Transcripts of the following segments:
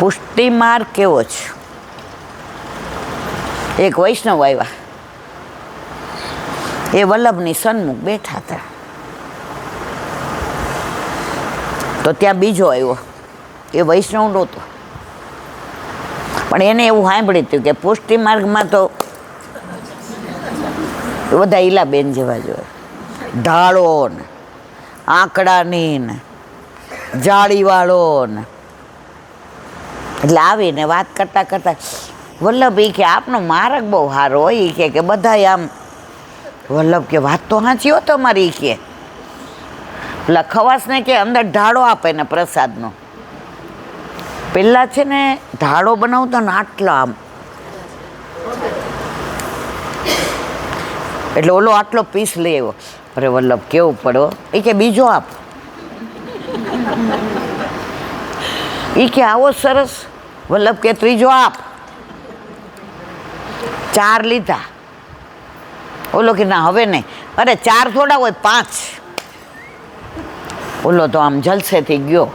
પુષ્ટિ માર્ગ કેવો છે? એક વૈષ્ણવ આવ્યા, એ વલ્લભની સન્મુખ બેઠા હતા. તો ત્યાં બીજો આવ્યો, એ વૈષ્ણવ નહોતો, પણ એને એવું સાંભળ્યું હતું કે પુષ્ટિ માર્ગમાં તો બધા ઈલાબેન જેવા જોઈએ, ઢાળો ને આંકડાની ને જાળીવાળો ને. એટલે આવીને વાત કરતા કરતા વલ્લભ એ કે આપનો માર્ગ બહુ સારો હોય, એ કે બધા આમ. વલ્લભ કે વાત તો સાચી હો તમારી, કે પેલા ખવાસને કે અંદર ઢાળો આપે ને પ્રસાદનો. પેલા છે ને ઢાળો બનાવતો ને આટલા આમ, એટલે ઓલો આટલો પીસ લઈ આવ્યો. અરે વલ્લભ કેવું પડો, એ કે બીજો આપ. એ કે આવો સરસ. વલ્લભ કે ત્રીજો આપ. 4 લીધા. ઓલો કે ના હવે નહીં. અરે 4 થોડા હોય, 5. ઓલો તો આમ જલસેથી ગયો.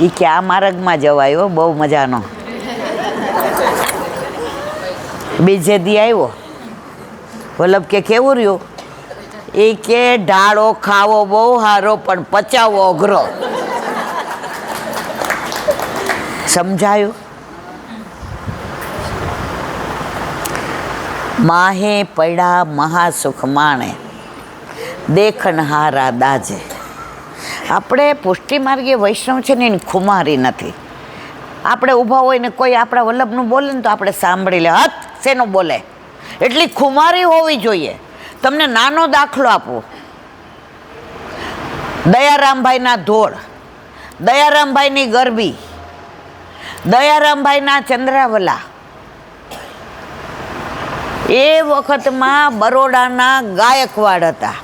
એ કે આ માર્ગમાં જવાયો, બહુ મજાનો. બીજે દી આવ્યો. વલ્લભ કે કેવું રહ્યું? એ કે ઢાળો ખાવો બહુ સારો, પણ પચાવવો અઘરો. સમજાયું? માહે પડ્યા મહાસુખ માણે, દેખનહારા દાજે. આપણે પુષ્ટિ માર્ગે વૈષ્ણવ છે ને એની ખુમારી નથી. આપણે ઊભા હોય ને કોઈ આપણા વલ્લભનું બોલે ને તો આપણે સાંભળી લે, હત શેનું બોલે, એટલી ખુમારી હોવી જોઈએ. તમને નાનો દાખલો આપું. દયારામભાઈના ધોળ, દયારામભાઈની ગરબી, દયારામભાઈના ચંદ્રાવલા. એ વખતમાં બરોડાના ગાયકવાડ હતા.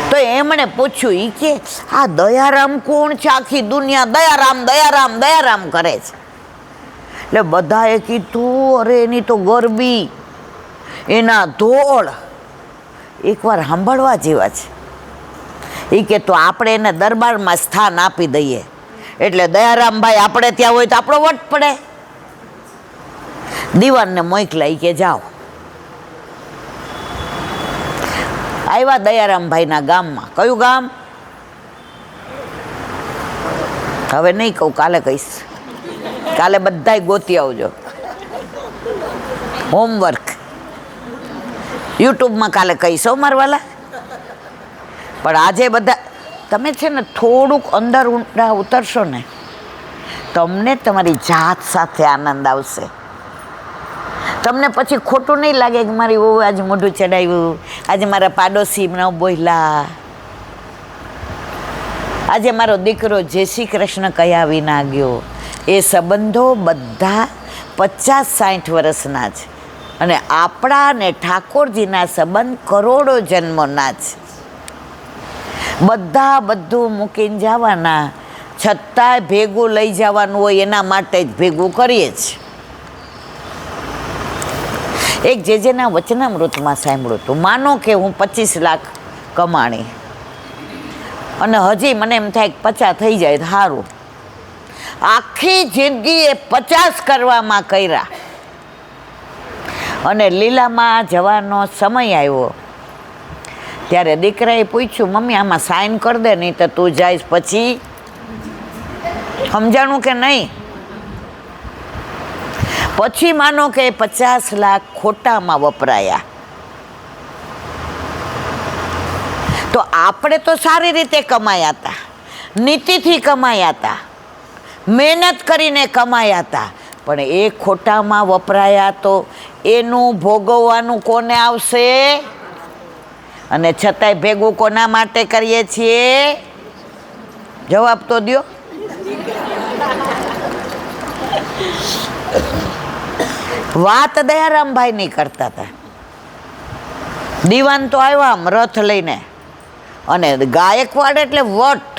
તો એમણે પૂછ્યું, એ કે આ દયારામ કોણ છે? આખી દુનિયા દયારામ દયારામ દયારામ કરે છે. એટલે બધાએ કીધું, અરે એની તો ગરબી, એના ધોળ એકવાર સાંભળવા જેવા છે. એ કે તો આપણે એને દરબારમાં સ્થાન આપી દઈએ, એટલે દયારામભાઈ આપણે ત્યાં હોય તો આપણો વટ પડે. દીવાનને મોકલાઈ કે જાઓ. આવ્યા દયારામભાઈના ગામમાં. કયું ગામ? હવે નહીં કહું, કાલે કહીશ. કાલે બધાય ગોતી આવજો. હોમવર્ક યુટ્યુબમાં કાલે કહીશ હો મારવાલા. પણ આજે બધા તમે છે ને થોડુંક અંદર ઊંડા ઉતરશો ને, તમને તમારી જાત સાથે આનંદ આવશે. તમને પછી ખોટું નહીં લાગે કે મારી વહુ આજે મોઢું ચડાવ્યું, આજે મારા પાડોશી ન બોલ્યા, આજે મારો દીકરો જય શ્રી કૃષ્ણ કયા વિના ગયો. એ સંબંધો બધા 50-60 વર્ષના છે, અને આપણા ને ઠાકોરજીના સંબંધ કરોડો જન્મોના છે. બધા બધું મૂકીને જવાના, છતાંય ભેગું લઈ જવાનું હોય એના માટે જ ભેગું કરીએ છીએ. એક જેના વચનામૃતમાં સાંભળ્યું હતું, માનો કે હું 25 લાખ કમાણી અને હજી મને એમ થાય 50 થઈ જાય તો સારું. આખી જિંદગી એ 50 કરવામાં કર્યા, અને લીલામાં જવાનો સમય આવ્યો ત્યારે દીકરાએ પૂછ્યું, મમ્મી આમાં સાઈન કરી દે, નહીં તો તું જઈશ પછી. સમજાણું કે નહીં? પછી માનો કે 50 લાખ ખોટામાં વપરાયા. તો આપણે તો સારી રીતે કમાયા હતા, નીતિથી કમાયા હતા, મહેનત કરીને કમાયા હતા, પણ એ ખોટામાં વપરાયા તો એનું ભોગવવાનું કોને આવશે? અને છતાંય ભેગું કોના માટે કરીએ છીએ? જવાબ તો દ્યો. વાત દયારામભાઈ નહીં કરતા હતા. દીવાન તો આવ્યા આમ રથ લઈને, અને ગાયકવાડ એટલે વટ.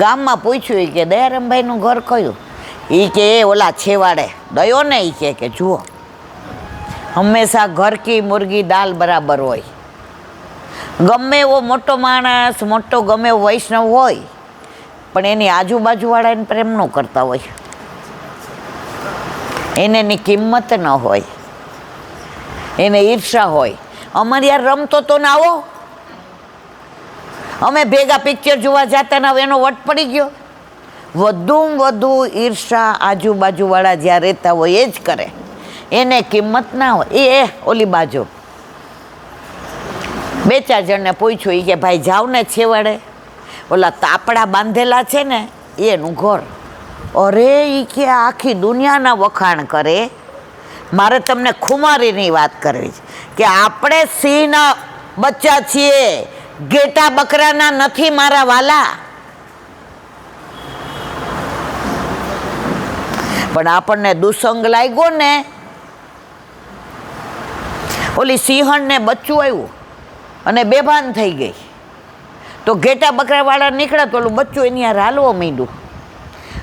ગામમાં પૂછ્યું કે દયારામભાઈનું ઘર કયું? એ કે ઓલા છેવાડે. દયો ને એ કે જુઓ, હંમેશા ઘર કી મુર્ગી દાલ બરાબર હોય. ગમે એવો મોટો માણસ, મોટો ગમે એવો વૈષ્ણવ હોય, પણ એની આજુબાજુવાળા એને પ્રેમ ન કરતા હોય, એને એની કિંમત ન હોય, એને ઈર્ષા હોય. અમારે યાર રમતો તો ના આવો, અમે ભેગા પિક્ચર જોવા જતા ના, એનો વટ પડી ગયો. વધુ ઈર્ષા આજુબાજુવાળા જ્યાં રહેતા હોય એ જ કરે, એને કિંમત ના હોય. એ ઓલી બાજુ 2-4 જણને પૂછ્યું, એ કે ભાઈ જાવ ને છેવાડે, ઓલા તાપડા બાંધેલા છે ને એનું ઘર. અરે એ કે આખી દુનિયાના વખાણ કરે. મારે તમને ખુમારીની વાત કરવી છે કે આપણે સિંહના બચ્ચા છીએ, ઘેટા બકરાના નથી મારા વાલા. પણ આપણને દુસંગ લાગ્યો ને, ઓલી સિંહણને બચ્ચું આવ્યું અને બેભાન થઈ ગઈ, તો ઘેટા બકરા વાળા નીકળ્યા તો ઓલું બચ્ચું એની હારે હાલવા માંડ્યું.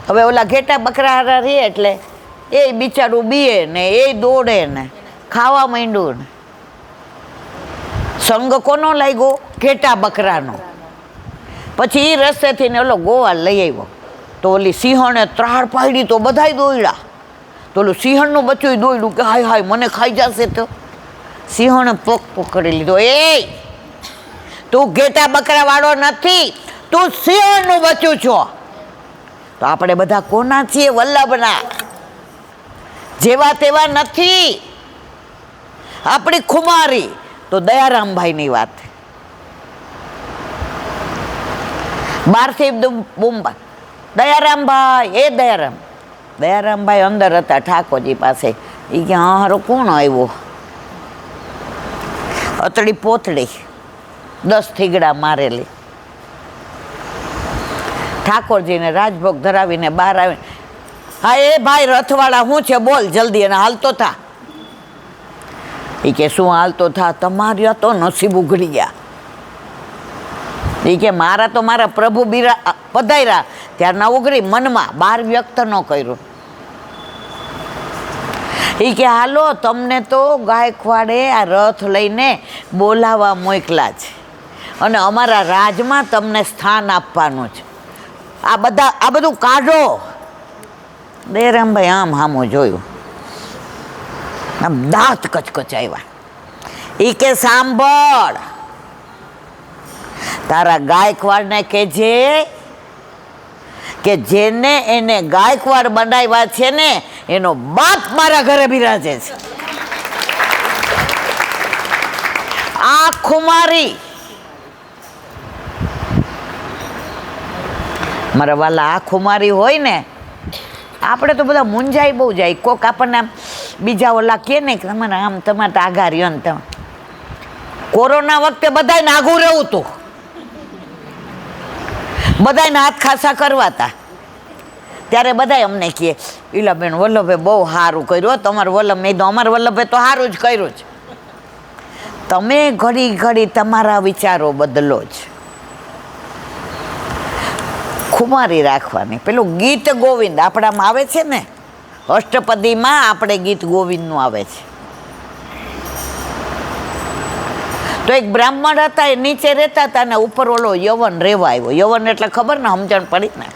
હવે ઓલા ઘેટા બકરા હારા રહે એટલે એ બિચારું બીએ ને એ દોડે ને ખાવા માંડ્યું ને. સંગ કોનો લાગ્યો? ઘેટા બકરાનો. પછી એ રસ્તેથી ને ઓલો ગોવાળ લઈ આવ્યો, તો ઓલી સિંહણે ત્રાળ પાડી તો બધાય દોડ્યા. તો ઓલું સિંહણનું બચ્ચું દોડ્યું કે હાય હાય મને ખાઈ જશે. તો સિંહણે પગ પકડી લીધો, એ તું ઘેટા બકરા વાળો નથી, તું સિંહણનું બચ્ચું છો. તો આપણે બધા કોના છીએ? વલ્લભના. જેવા તેવા નથી, આપણી ખુમારી. તો દયારામભાઈની વાત, બહારથી બુંબા, દયારામભાઈ, દયારામભાઈ અંદર હતા ઠાકોરજી પાસે. એ કે હા હારો કોણ આવ્યો? અતડી પોતડી 10 થીગડા મારેલી. ઠાકોરજીને રાજભોગ ધરાવીને બહાર આવે. હા એ ભાઈ રથવાળા શું છે બોલ જલ્દી, અને હાલતો થા. એ કે શું હાલતો થા? તમારી તો નસીબ ઉઘડી ગયા. એ કે મારા તો મારા પ્રભુ પધાર્યા ત્યારે ના ઉઘડી, મનમાં બહાર વ્યક્ત ન કર્યું. એ કે હાલો તમને તો ગાયકવાડે આ રથ લઈને બોલાવા મોકલા છે અને અમારા રાજમાં તમને સ્થાન આપવાનું છે. આ બધું કાઢો. દયારામભાઈ આમ હામું જોયું, આમ દાંત કચકચાવ્યા. એ કે સાંભળ, તારા ગાયકવાડને કહેજે કે જેને એને ગાયકવાડ બનાવ્યા છે ને એનો બાપ મારા ઘરે બિરાજે છે. આ ખુમારી મારા વાલા, આ ખુમારી હોય ને, આપણે તો બધા મૂંઝાઈ બહુ જાય. કોક આપણને આમ બીજા ઓલા કહે ને કે તમારે આમ તમારે આઘા રહ્યો ને તમે. કોરોના વખતે બધાને આઘું રહેવું હતું, બધાને હાથ ખાસા કરવાતા. ત્યારે બધા અમને કહે ઈલાબેન વલ્લભે બહુ સારું કર્યું, તમારું વલ્લભ. મેં તો અમારા વલ્લભે તો સારું જ કર્યું છે. તમે ઘડી તમારા વિચારો બદલો જ. ખુમારી રાખવાની. પેલું ગીત ગોવિંદ આપણામાં આવે છે ને, અષ્ટપદીમાં આપણે ગીત ગોવિંદનું આવે છે. તો એક બ્રાહ્મણ હતા, એ નીચે રહેતા હતા ને ઉપર ઓલો યવન રહેવા આવ્યો. યવન એટલે ખબર ને, સમજણ પડી ને.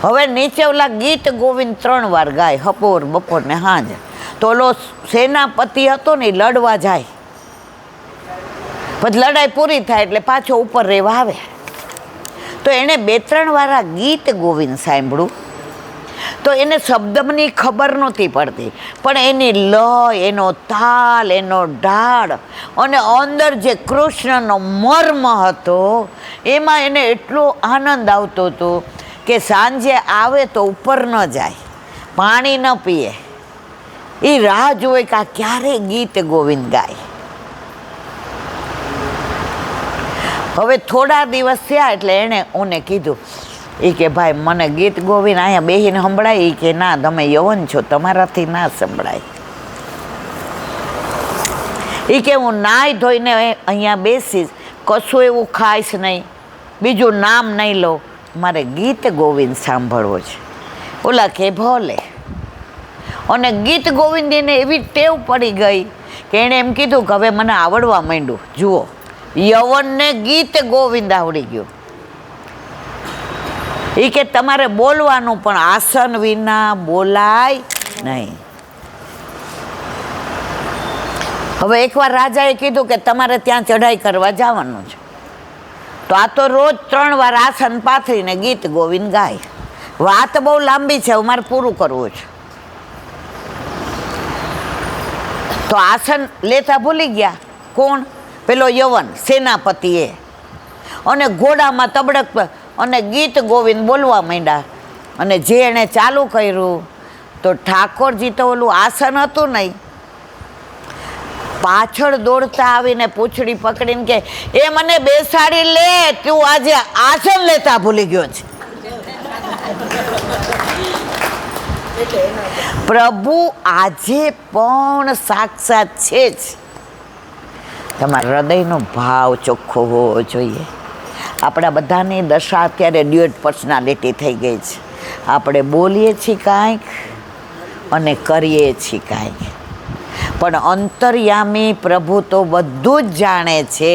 હવે નીચે ઓલા ગીત ગોવિંદ 3 વાર ગાય, હપોર બપોર ને હાંજ. તો ઓલો સેનાપતિ હતો ને, લડવા જાય, પછી લડાઈ પૂરી થાય એટલે પાછો ઉપર રહેવા આવે. તો એણે 2-3 વાર આ ગીત ગોવિંદ સાંભળ્યું. તો એને શબ્દની ખબર નહોતી પડતી, પણ એની લય, એનો તાલ, એનો ઢાળ અને અંદર જે કૃષ્ણનો મર્મ હતો એમાં એને એટલો આનંદ આવતો હતો કે સાંજે આવે તો ઉપર ન જાય, પાણી ન પીએ, એ રાહ જોવે કે આ ક્યારે ગીત ગોવિંદ ગાય. હવે થોડા દિવસ થયા એટલે એણે ઓને કીધું, એ કે ભાઈ મને ગીત ગોવિંદ અહીંયા બેસીને સંભળાય. એ કે ના, તમે યવન છો, તમારાથી ના સંભળાય. એ કે હું નાહી ધોઈને અહીંયા બેસીશ, કશું એવું ખાઈશ નહીં, બીજું નામ નહીં લો, મારે ગીત ગોવિંદ સાંભળવો છે. ઓલા કે ભલે. અને ગીત ગોવિંદ એને એવી ટેવ પડી ગઈ કે એણે એમ કીધું કે હવે મને આવડવા માંડ્યું. જુઓ યવનને ગીત ગોવિંદ આવડી ગયું. એ કે તમારે બોલવાનું, પણ આસન વિના બોલાય નહીં. હવે એકવાર રાજાએ કીધું કે તમારે ત્યાં ચઢાઈ કરવા જવાનું છે, તો આ તો રોજ 3 વાર આસન પાથરીને ગીત ગોવિંદ ગાય. વાત બહુ લાંબી છે, મારે પૂરું કરવું છે. તો આસન લેતા ભૂલી ગયા. કોણ? પેલો યવન સેનાપતિએ. અને ઘોડામાં તબડક અને ગીત ગોવિંદ બોલવા માંડ્યા. અને જે એણે ચાલુ કર્યું તો ઠાકોરજી તો ઓલું આસન હતું નહીં, પાછળ દોડતા આવીને પૂંછડી પકડીને કે એ મને બેસાડી લે, તું આજે આસન લેતા ભૂલી ગયો છે. પ્રભુ આજે પણ સાક્ષાત છે જ. તમારા હૃદયનો ભાવ ચોખ્ખો હોવો જોઈએ. આપણા બધાની દશા અત્યારે ડ્યુએટ પર્સનાલિટી થઈ ગઈ છે. આપણે બોલીએ છીએ કાંઈક અને કરીએ છીએ કાંઈક, પણ અંતર્યામી પ્રભુ તો બધું જ જાણે છે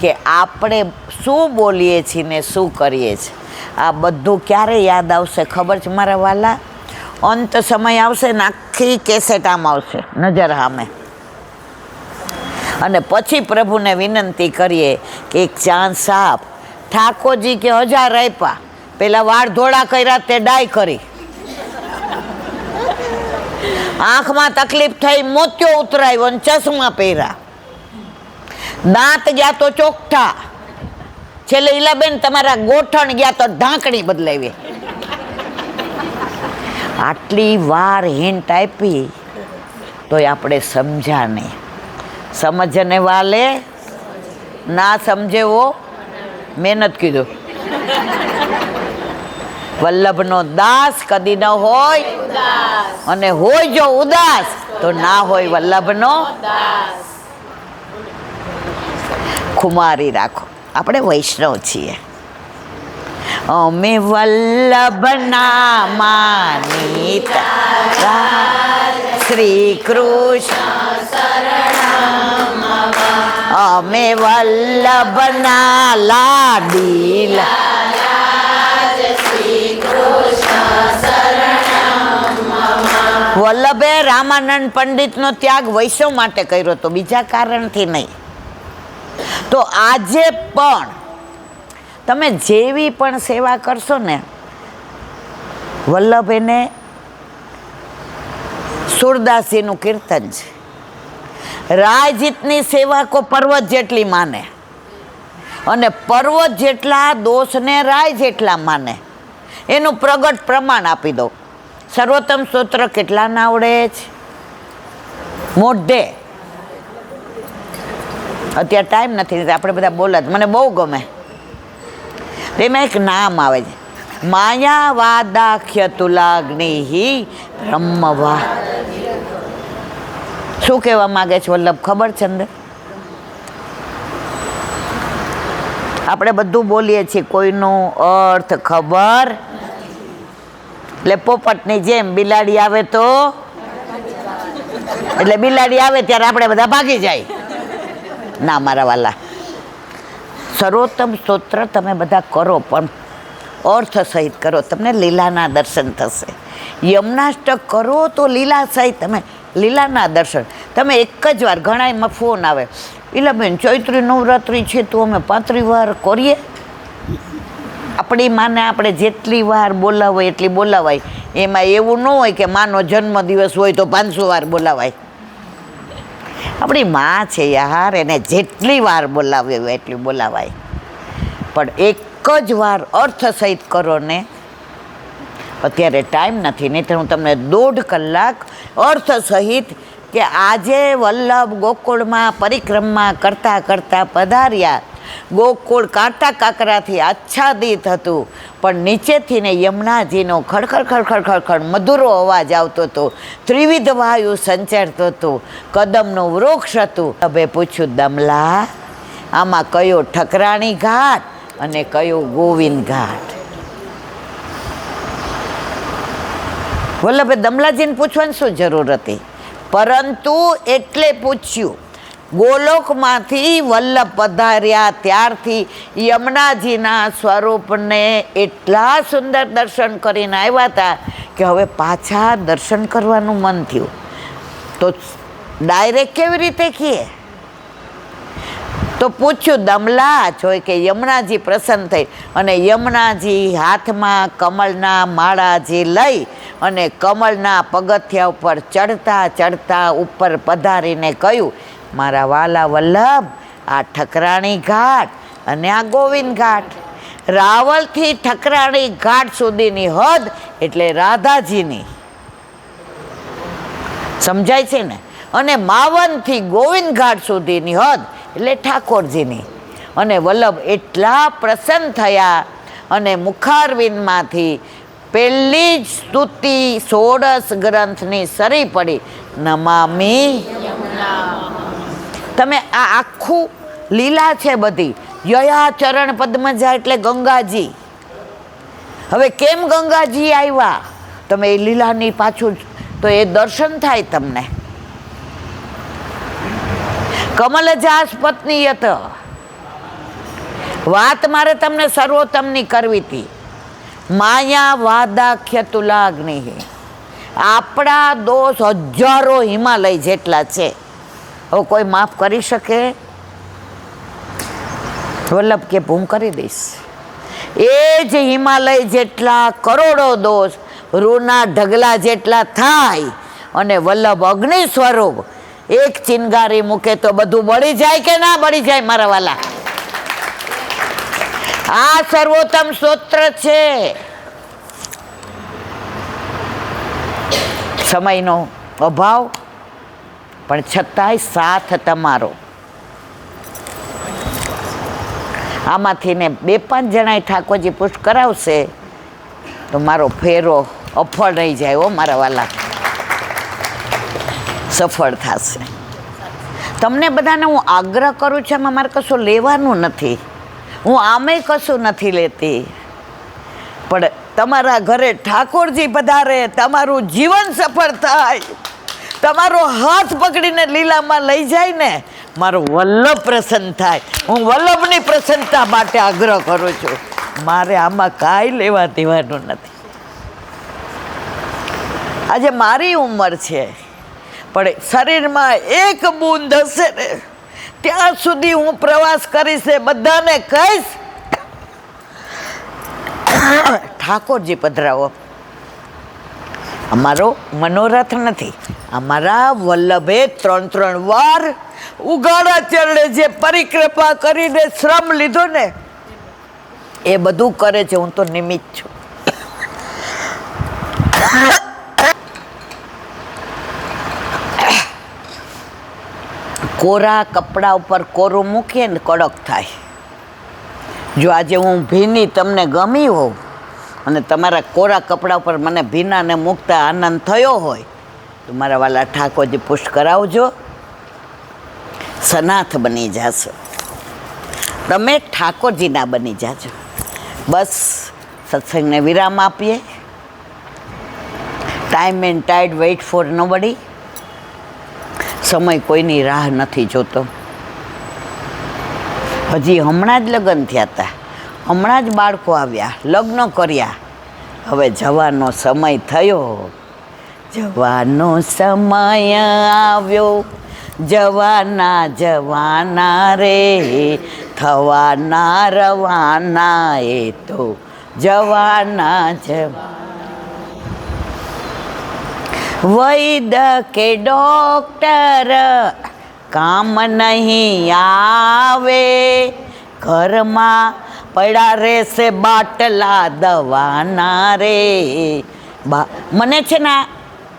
કે આપણે શું બોલીએ છીએ ને શું કરીએ છીએ. આ બધું ક્યારે યાદ આવશે ખબર છે મારા વાલા? અંત સમય આવશે ને આખી કેસેટ આમ આવશે નજર સામે. અને પછી પ્રભુને વિનંતી કરીએ કે એક ચાન્સ આપ. ઠાકોરજી કે 1000 આપ્યા, પેલા વાળ ધોળા કર્યા તે ડાય કરી, આંખમાં તકલીફ થઈ મોતિયો ઉતરાયો અને ચશ્મા પહેર્યા, દાંત ગયા તો ચોખ્ઠા, છેલ્લે ઈલાબેન તમારા ગોઠણ ગયા તો ઢાંકણી બદલાવી. આટલી વાર હિન્ટ આપી તોય આપણે સમજ્યા નહીં. સમજને વાલે ના સમજેવો મહેનત કીધું. વલ્લભનો દાસ કદી ન હોય, અને હોય જો ઉદાસ તો ના હોય વલ્લભનો. ખુમારી રાખો, આપણે વૈષ્ણવ છીએ. અમે વલ્લભના માનીતા શ્રી કૃષ્ણ, અમે વલ્લભના લાડીલા. વલ્લભે રામાનંદ પંડિતનો ત્યાગ વૈષ્ણવ માટે કર્યો હતો, બીજા કારણથી નહીં. તો આજે પણ તમે જેવી પણ સેવા કરશો ને, વલ્લભ એને સુરદાસજીનું કીર્તન છે. રાયજીતની સેવા કો પર્વત જેટલી માને, અને પર્વત જેટલા દોષને રાય જેટલા માને. એનું પ્રગટ પ્રમાણ આપી દો. સર્વોત્તમ સ્તોત્ર કેટલા ના આવડે છે? મોઢે. અત્યારે ટાઈમ નથી, આપણે બધા બોલા. મને બહુ ગમે. તેમાં એક નામ આવે છે, માયાવાદાખ્ય તુલાગ્નિ બ્રહ્મવા. શું કહેવા માંગે છે વલ્લભ ખબર છે અંદર? આપણે બધું બોલીએ છીએ, કોઈનો અર્થ ખબર. એટલે પોપટની જેમ બિલાડી આવે તો, એટલે બિલાડી આવે ત્યારે આપણે બધા ભાગી જાય. ના મારા વાલા, સર્વોત્તમ સ્તોત્ર તમે બધા કરો, પણ અર્થ સહિત કરો, તમને લીલાના દર્શન થશે. યમનાષ્ટક કરો તો લીલા સહિત તમે લીલાના દર્શન. તમે એક જ વાર, ઘણા એમાં ફોન આવે, ઈલાબેન ચૈત્રી નવરાત્રિ છે તો અમે 35 વાર કરીએ. આપણી માને આપણે જેટલી વાર બોલાવાય એટલી બોલાવાય. એમાં એવું ન હોય કે માનો જન્મદિવસ હોય તો 500 વાર બોલાવાય. આપણી માં છે યાર, એને જેટલી વાર બોલાવી હોય એટલી બોલાવાય. પણ એક જ વાર અર્થ સહિત કરો ને. અત્યારે ટાઈમ નથી, નહીં તો હું તમને 1.5 કલાક અર્થ સહિત કે આજે વલ્લભ ગોકુળમાં પરિક્રમા કરતાં કરતાં પધાર્યા. ગોકુળ કાંટા કાંકરાથી આચ્છાદિત હતું, પણ નીચેથી ને યમુનાજીનો ખડખડ ખડખડ ખડખડ મધુરો અવાજ આવતો હતો. ત્રિવિધ વાયુ સંચરતો હતો. કદમનું વૃક્ષ હતું. હવે પૂછ્યું, દમલા આમાં કયો ઠકરાણી ઘાટ અને કયો ગોવિંદ ઘાટ? વલ્લભે દમલાજીને પૂછવાની શું જરૂર હતી? પરંતુ એટલે પૂછ્યું, ગોલોકમાંથી વલ્લભ પધાર્યા ત્યારથી યમુનાજીના સ્વરૂપને એટલા સુંદર દર્શન કરીને આવ્યા હતા કે હવે પાછા દર્શન કરવાનું મન થયું. તો ડાયરેક્ટ કેવી રીતે કીએ? તો પૂછ્યું દમલા જોઈ કે યમુનાજી પ્રસન્ન થઈ અને યમુનાજી હાથમાં કમળના માળાજી લઈ અને કમળના પગથિયા ઉપર ચડતા ચડતા ઉપર પધારીને કહ્યું, મારા વાલા વલ્લભ, આ ઠકરાણી ઘાટ અને આ ગોવિંદ ઘાટ, રાવલથી ઠકરાણી ઘાટ સુધીની હદ એટલે રાધાજીની, સમજાય છે ને? અને માવનથી ગોવિંદ ઘાટ સુધીની હદ એટલે ઠાકોરજીની. અને વલ્લભ એટલા પ્રસન્ન થયા અને મુખારવિંદમાંથી પહેલી જ સ્તુતિ 16 ગ્રંથની સરી પડી, નમામી. તમે આ આખું લીલા છે બધી. યયા ચરણ પદ્મજા એટલે ગંગાજી. હવે કેમ ગંગાજી આવ્યા? તમે એ લીલાની પાછું તો એ દર્શન થાય તમને. કમલજાસ પત્ની યત, વાત મારે તમને સર્વોત્તમની કરવી હતી. માયા વાદાખ્ય તુલાગ્નિ, આપણા દોષ હજારો હિમાલય જેટલા છે. હવે કોઈ માફ કરી શકે? વલ્લભ કે હું કરી દઈશ. એ જ હિમાલય જેટલા કરોડો દોષ રૂના ઢગલા જેટલા થાય અને વલ્લભ અગ્નિ સ્વરૂપ એક ચિનગારી મૂકે તો બધું બળી જાય કે ના બળી જાય મારા વાલા? આ સર્વોત્તમ સ્તોત્ર છે. સમયનો અભાવ પણ છતાંય સાથ તમારો. આમાંથી ને 2-5 જણાએ ઠાકોરજી પુષ્ટ કરાવશે તો મારો ફેરો અફળ નહીં જાય હો મારા વાલા, સફળ થશે. તમને બધાને હું આગ્રહ કરું છું, એમાં મારે કશું લેવાનું નથી, હું આમે કશું નથી લેતી, પણ તમારા ઘરે ઠાકોરજી પધારે, તમારું જીવન સફળ થાય, તમારો હાથ પકડીને લીલામાં લઈ જાય ને, મારો વલ્લભ પ્રસન્ન થાય. હું વલ્લભની પ્રસન્નતા માટે આગ્રહ કરું છું. મારે આમાં કાંઈ લેવા દેવાનું નથી. આજે મારી ઉંમર છે પણ શરીરમાં એક બૂંદ હશે ને ત્યાં સુધી હું પ્રવાસ કરીશ, બધાને કહીશ ઠાકોરજી પધરાવો. અમારો મનોરથ નથી, અમારા વલ્લભે 3 વાર ઉગાડા ચરણે જે પરિક્રમા કરીને શ્રમ લીધો ને એ બધું કરે છે. હું તો નિમિત્ત છું. કોરા કપડા ઉપર કોરું મૂકીએ ને કડક થાય. જો આજે હું ભીની તમને ગમી હોઉં અને તમારા કોરા કપડા ઉપર મને ભીનાને મૂકતા આનંદ થયો હોય તો મારા વાલા ઠાકોરજી પુષ્ટ કરાવજો, સનાથ બની જાશો. તમે ઠાકોરજીના બની જાજો. બસ સત્સંગને વિરામ આપીએ. Time and ટાઈડ weight four nobody. સમય કોઈની રાહ નથી જોતો. હજી હમણાં જ લગ્ન થયા હતા, હમણાં જ બાળકો આવ્યા, લગ્ન કર્યા, હવે જવાનો સમય થયો. જવાનો સમય આવ્યો, જવાના જવાના રે, થવાના રવાના એ તો જવાના જવાના. વૈદ કે ડોક્ટર કામ નહીં આવે, ઘરમાં પડ્યા રહેશે બાટલા દવાના રે. મને છે ને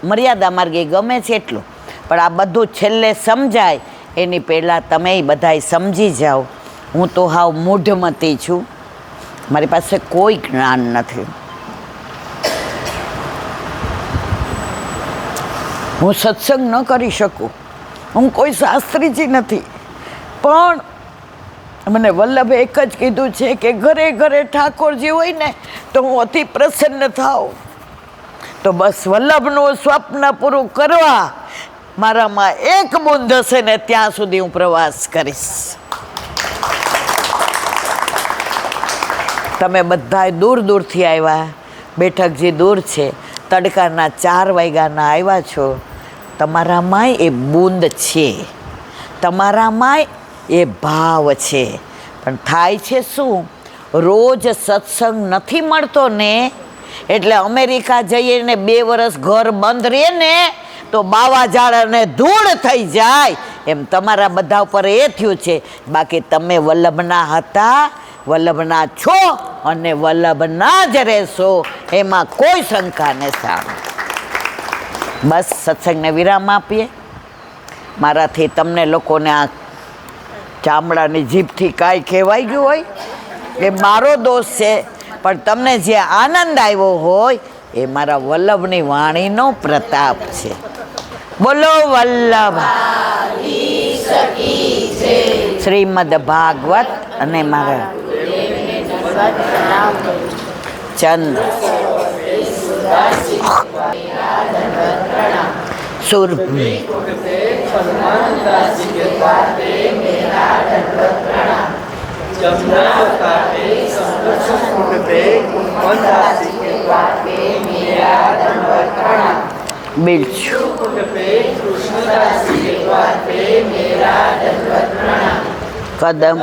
મર્યાદા માર્ગે ગમે છે એટલું, પણ આ બધું છેલ્લે સમજાય એની પહેલાં તમે બધાય સમજી જાઓ. હું તો હાવ મૂઢમતી છું, મારી પાસે કોઈ જ્ઞાન નથી. હું સત્સંગ ન કરી શકું, હું કોઈ શાસ્ત્રીજી નથી, પણ મને વલ્લભે એક જ કીધું છે કે ઘરે ઘરે ઠાકોરજી હોય ને તો હું અતિ પ્રસન્ન થાઉં. તો બસ વલ્લભનું સ્વપ્ન પૂરું કરવા મારામાં એક બૂંદ હશે ને ત્યાં સુધી હું પ્રવાસ કરીશ. તમે બધાય દૂર દૂરથી આવ્યા, બેઠકજી દૂર છે, તડકાના 4 વાગ્યાના આવ્યા છો. તમારામાંય એ બૂંદ છે, તમારામાંય એ ભાવ છે. પણ થાય છે શું, રોજ સત્સંગ નથી મળતો ને, એટલે અમેરિકા જઈએ ને 2 વર્ષ ઘર બંધ રહે ને તો બાવા અને ધૂળ થઈ જાય, એમ તમારા બધા ઉપર એ થયું છે. બાકી તમે વલ્લભના હતા, વલ્લભના છો અને વલ્લભના જ રહેશો, એમાં કોઈ શંકા ને સામ. બસ સત્સંગને વિરામ આપીએ. મારાથી તમને લોકોને આ ચામડાની જીભથી કાંઈ કહેવાઈ ગયું હોય એ મારો દોષ છે, પણ તમને જે આનંદ આવ્યો હોય એ મારા વલ્લભની વાણીનો પ્રતાપ છે. બોલો વલ્લભ શ્રીમદ ભાગવત અને મારા ચંદ્ર સુર બિલચું કદમ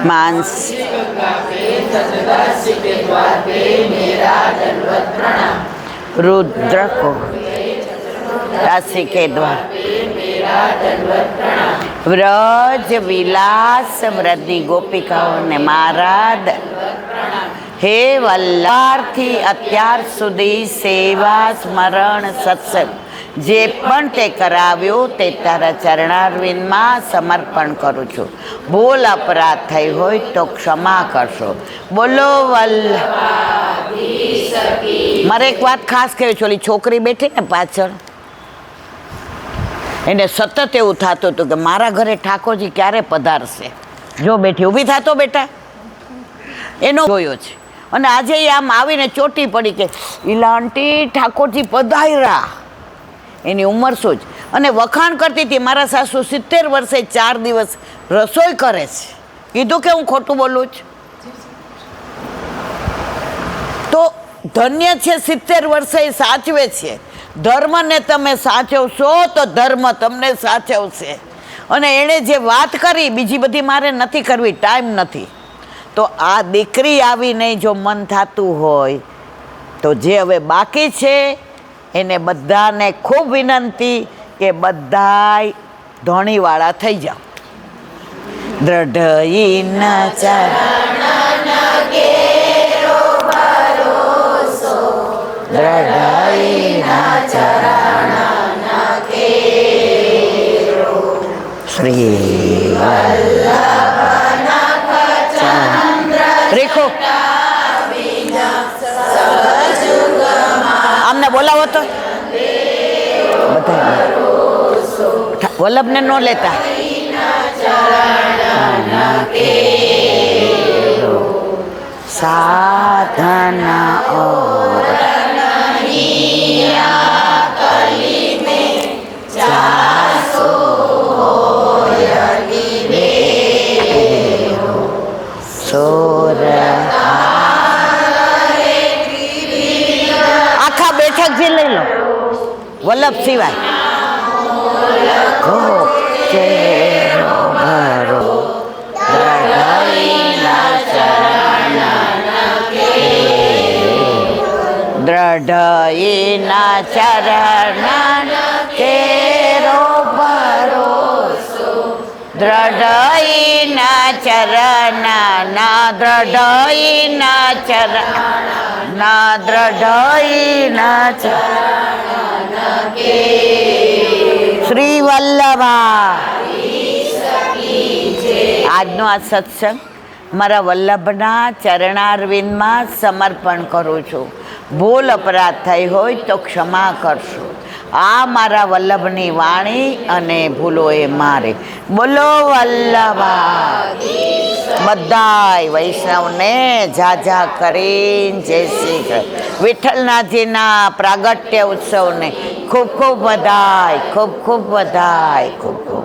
मांस रुद्र को राशि के द्वार व्रज विलास वृद्धि गोपिकाओं ने महाराज हे वल्लभार्थी અત્યાર સુધી સેવા સ્મરણ સત્સંગ જે પણ તે કરાવ્યું તે તારા ચરણારવિંદમાં સમર્પણ કરું છું. ભૂલ અપરાધ થઈ હોય તો ક્ષમા કરશો. બોલો મારે એક વાત ખાસ કહેવી છે. ઓલી છોકરી બેઠી ને પાછળ, એને સતત એવું થતું હતું કે મારા ઘરે ઠાકોરજી ક્યારે પધારશે. જો બેઠી ઊભી થતો બેટા, એનો જોયો છે. અને આજે એ આમ આવીને ચોટી પડી કે ઈલા આંટી ઠાકોરજી પધાર્યા. એની ઉંમર શું જ, અને વખાણ કરતી હતી મારા સાસુ 70 વર્ષે 4 દિવસ રસોઈ કરે છે. કીધું કે હું ખોટું બોલું છું? તો ધન્ય છે 70 વર્ષે સાચવે છે. ધર્મને તમે સાચવશો તો ધર્મ તમને સાચવશે. અને એણે જે વાત કરી બીજી બધી મારે નથી કરવી, ટાઈમ નથી. તો આ દીકરી આવીને જો મન થતું હોય તો જે હવે બાકી છે એને બધાને ખૂબ વિનંતી કે બધાય ધણીવાળા થઈ જાઓ. દ્રઢઈના ચરણ કેરો ભરોસો, દ્રઢઈના ચરણ કેરો શ્રી વલ્લભનાથ ચંદ્ર રેખો આમને બોલાવો તો બધા વલ્લભને ન લેતા. સાધના ઓર આખા બેઠક જે લઈ લો વલ્લભ સિવાય. દ્રઢઈના ચરણ કેરો ભરોસો, દ્રઢઈના ચરણ ના દ્રઢઈના ચરણ ના દ્રઢઈના ચરણ શ્રી વલ્લભા. આજનો આ સત્સંગ મારા વલ્લભના ચરણારવિંદમાં સમર્પણ કરું છું. ભૂલ અપરાધ થઈ હોય તો ક્ષમા કરશો. આ મારા વલ્લભની વાણી અને ભૂલો એ મારે. બોલો વલ્લભા બધાય વૈષ્ણવને જાજા કરીને જય શ્રી કૃષ્ણ. વિઠ્ઠલનાથજીના પ્રાગટ્ય ઉત્સવને ખૂબ ખૂબ વધાય, ખૂબ ખૂબ વધાય, ખૂબ ખૂબ